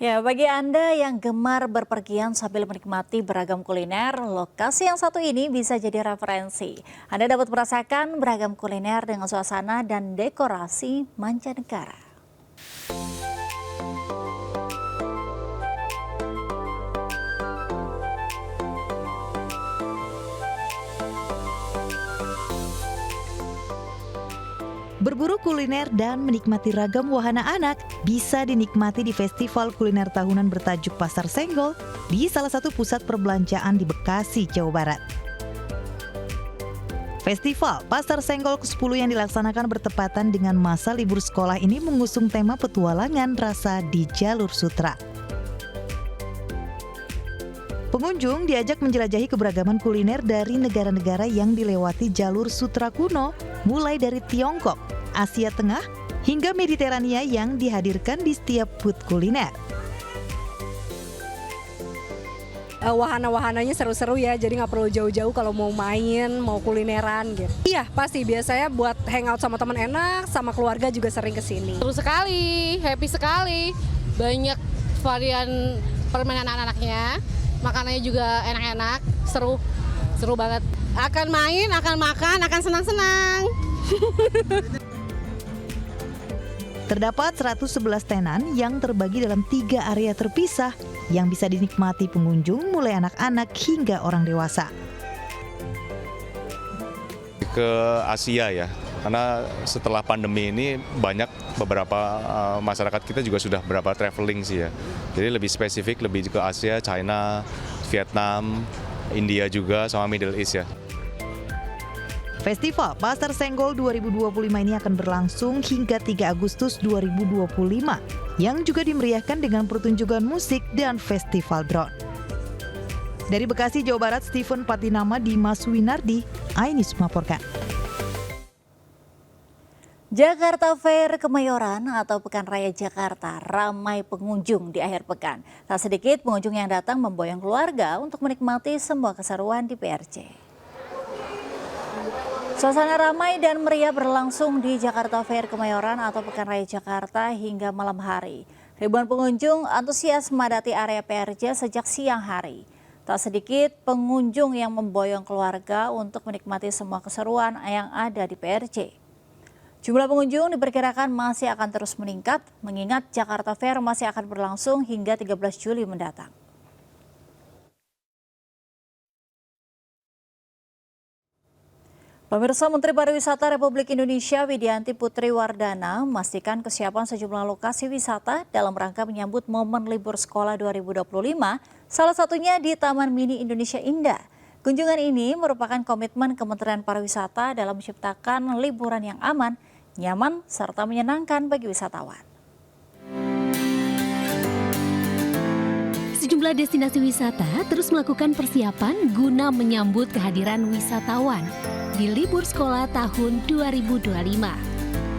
Ya, bagi Anda yang gemar berpergian sambil menikmati beragam kuliner, lokasi yang satu ini bisa jadi referensi. Anda dapat merasakan beragam kuliner dengan suasana dan dekorasi mancanegara. Berburu kuliner dan menikmati ragam wahana anak bisa dinikmati di festival kuliner tahunan bertajuk Pasar Senggol di salah satu pusat perbelanjaan di Bekasi, Jawa Barat. Festival Pasar Senggol ke-10 yang dilaksanakan bertepatan dengan masa libur sekolah ini mengusung tema petualangan rasa di jalur sutra. Pengunjung diajak menjelajahi keberagaman kuliner dari negara-negara yang dilewati jalur sutra kuno, mulai dari Tiongkok, Asia Tengah, hingga Mediterania yang dihadirkan di setiap booth kuliner. Wahana-wahananya seru-seru ya, jadi nggak perlu jauh-jauh kalau mau main, mau kulineran gitu. Iya, pasti biasanya buat hangout sama teman enak, sama keluarga juga sering kesini. Seru sekali, happy sekali, banyak varian permainan anak-anaknya. Makanannya juga enak-enak, seru banget. Akan main, akan makan, akan senang-senang. Terdapat 111 tenan yang terbagi dalam 3 area terpisah yang bisa dinikmati pengunjung mulai anak-anak hingga orang dewasa. Ke Asia ya, karena setelah pandemi ini banyak beberapa masyarakat kita juga sudah berapa traveling sih ya. Jadi lebih spesifik, lebih ke Asia, China, Vietnam, India juga, sama Middle East ya. Festival Pasar Senggol 2025 ini akan berlangsung hingga 3 Agustus 2025 yang juga dimeriahkan dengan pertunjukan musik dan festival drone. Dari Bekasi, Jawa Barat, Stephen Patinama, Dimas Winardi, Ainis melaporkan. Jakarta Fair Kemayoran atau Pekan Raya Jakarta ramai pengunjung di akhir pekan. Tak sedikit pengunjung yang datang memboyong keluarga untuk menikmati semua keseruan di PRJ. Suasana ramai dan meriah berlangsung di Jakarta Fair Kemayoran atau Pekan Raya Jakarta hingga malam hari. Ribuan pengunjung antusias memadati area PRJ sejak siang hari. Tak sedikit pengunjung yang memboyong keluarga untuk menikmati semua keseruan yang ada di PRJ. Jumlah pengunjung diperkirakan masih akan terus meningkat, mengingat Jakarta Fair masih akan berlangsung hingga 13 Juli mendatang. Pemirsa, Menteri Pariwisata Republik Indonesia Widianti Putri Wardana memastikan kesiapan sejumlah lokasi wisata dalam rangka menyambut momen libur sekolah 2025, salah satunya di Taman Mini Indonesia Indah. Kunjungan ini merupakan komitmen Kementerian Pariwisata dalam menciptakan liburan yang aman, nyaman, serta menyenangkan bagi wisatawan. Sejumlah destinasi wisata terus melakukan persiapan guna menyambut kehadiran wisatawan di libur sekolah tahun 2025.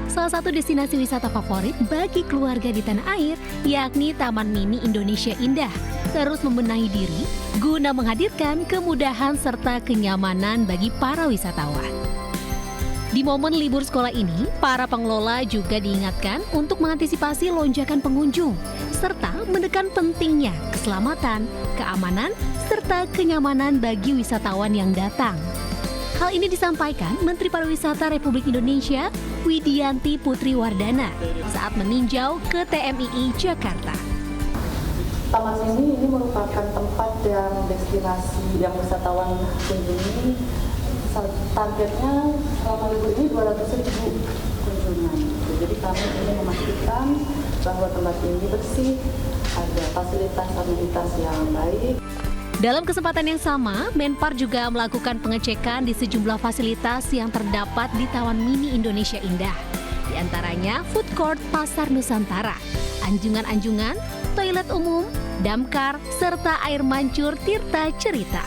Salah satu destinasi wisata favorit bagi keluarga di tanah air yakni Taman Mini Indonesia Indah terus membenahi diri guna menghadirkan kemudahan serta kenyamanan bagi para wisatawan. Di momen libur sekolah ini, para pengelola juga diingatkan untuk mengantisipasi lonjakan pengunjung, serta menekan pentingnya keselamatan, keamanan, serta kenyamanan bagi wisatawan yang datang. Hal ini disampaikan Menteri Pariwisata Republik Indonesia Widianti Putri Wardana saat meninjau ke TMII Jakarta. Taman Mini ini merupakan tempat yang destinasi yang wisatawan kunjungi. Targetnya selama libur ini 200.000 kunjungan. Jadi kami ingin memastikan bahwa tempat ini bersih, ada fasilitas amenitas yang baik. Dalam kesempatan yang sama, Menpar juga melakukan pengecekan di sejumlah fasilitas yang terdapat di Taman Mini Indonesia Indah. Di antaranya food court Pasar Nusantara, anjungan-anjungan, toilet umum, damkar, serta air mancur Tirta Cerita.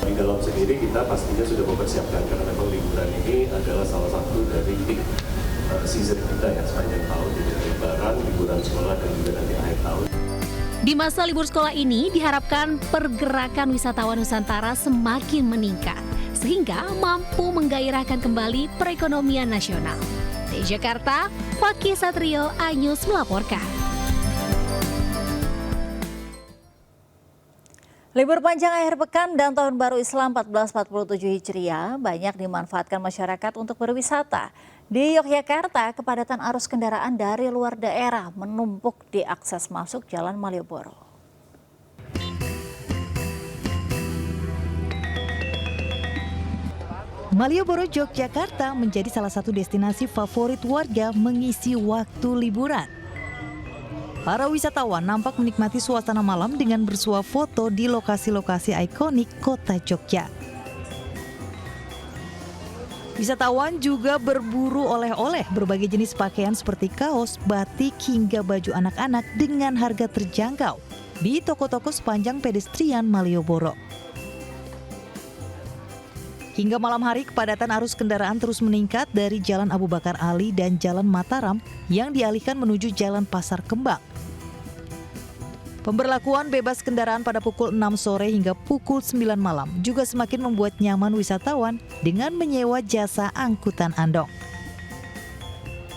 Di dalam sendiri kita pastinya sudah mempersiapkan karena memang liburan ini adalah salah satu dari season kita ya sepanjang tahun, jadi lebaran, liburan sekolah dan juga nanti akhir tahun. Di masa libur sekolah ini diharapkan pergerakan wisatawan Nusantara semakin meningkat sehingga mampu menggairahkan kembali perekonomian nasional. Di Jakarta, Fakih Satrio, iNews melaporkan. Libur panjang akhir pekan dan Tahun Baru Islam 1447 Hijriah banyak dimanfaatkan masyarakat untuk berwisata. Di Yogyakarta, kepadatan arus kendaraan dari luar daerah menumpuk di akses masuk Jalan Malioboro. Malioboro, Yogyakarta menjadi salah satu destinasi favorit warga mengisi waktu liburan. Para wisatawan nampak menikmati suasana malam dengan bersuah foto di lokasi-lokasi ikonik kota Jogja. Wisatawan juga berburu oleh-oleh berbagai jenis pakaian seperti kaos, batik, hingga baju anak-anak dengan harga terjangkau di toko-toko sepanjang pedestrian Malioboro. Hingga malam hari, kepadatan arus kendaraan terus meningkat dari Jalan Abu Bakar Ali dan Jalan Mataram yang dialihkan menuju Jalan Pasar Kembang. Pemberlakuan bebas kendaraan pada pukul 6 sore hingga pukul 9 malam juga semakin membuat nyaman wisatawan dengan menyewa jasa angkutan andong.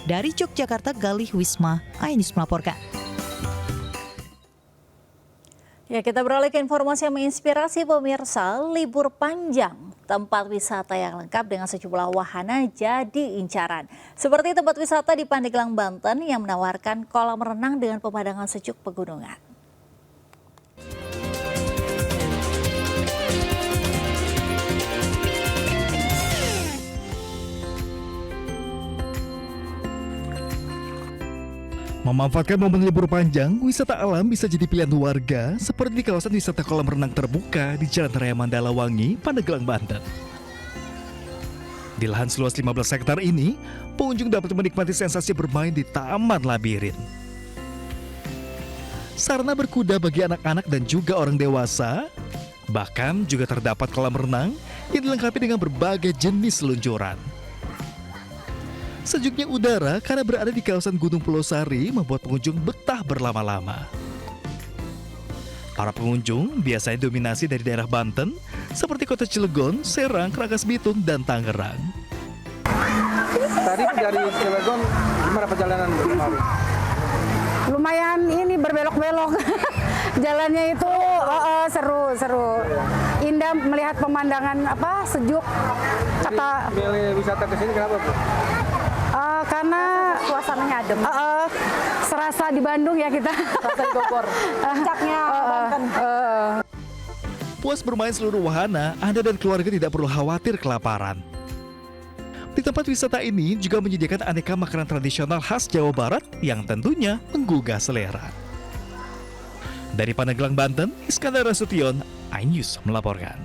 Dari Yogyakarta, Galih Wisma, iNews melaporkan. Ya, kita beralih ke informasi yang menginspirasi pemirsa. Libur panjang, tempat wisata yang lengkap dengan sejumlah wahana jadi incaran. Seperti tempat wisata di Pandeglang, Banten yang menawarkan kolam renang dengan pemandangan sejuk pegunungan. Memanfaatkan momen libur panjang, wisata alam bisa jadi pilihan warga seperti di kawasan wisata kolam renang terbuka di Jalan Raya Mandalawangi, Pandeglang, Banten. Di lahan seluas 15 hektar ini, pengunjung dapat menikmati sensasi bermain di taman labirin. Sarana berkuda bagi anak-anak dan juga orang dewasa, bahkan juga terdapat kolam renang yang dilengkapi dengan berbagai jenis seluncuran. Sejuknya udara karena berada di kawasan Gunung Pulau Sari membuat pengunjung betah berlama-lama. Para pengunjung biasanya dominasi dari daerah Banten seperti Kota Cilegon, Serang, Rangkas Bitung, dan Tangerang. Tadi dari Cilegon gimana perjalanan kemarin? Lumayan ini berbelok-belok. Jalannya itu seru. Indah melihat pemandangan sejuk. Kata milih wisata ke sini kenapa, Bu? Karena suasananya adem. Serasa di Bandung ya kita. Serasa di Bogor. Puncaknya Banten. Puas bermain seluruh wahana, Anda dan keluarga tidak perlu khawatir kelaparan. Di tempat wisata ini juga menyediakan aneka makanan tradisional khas Jawa Barat yang tentunya menggugah selera. Dari Pandeglang, Banten, Iskandar Rasution, iNews melaporkan.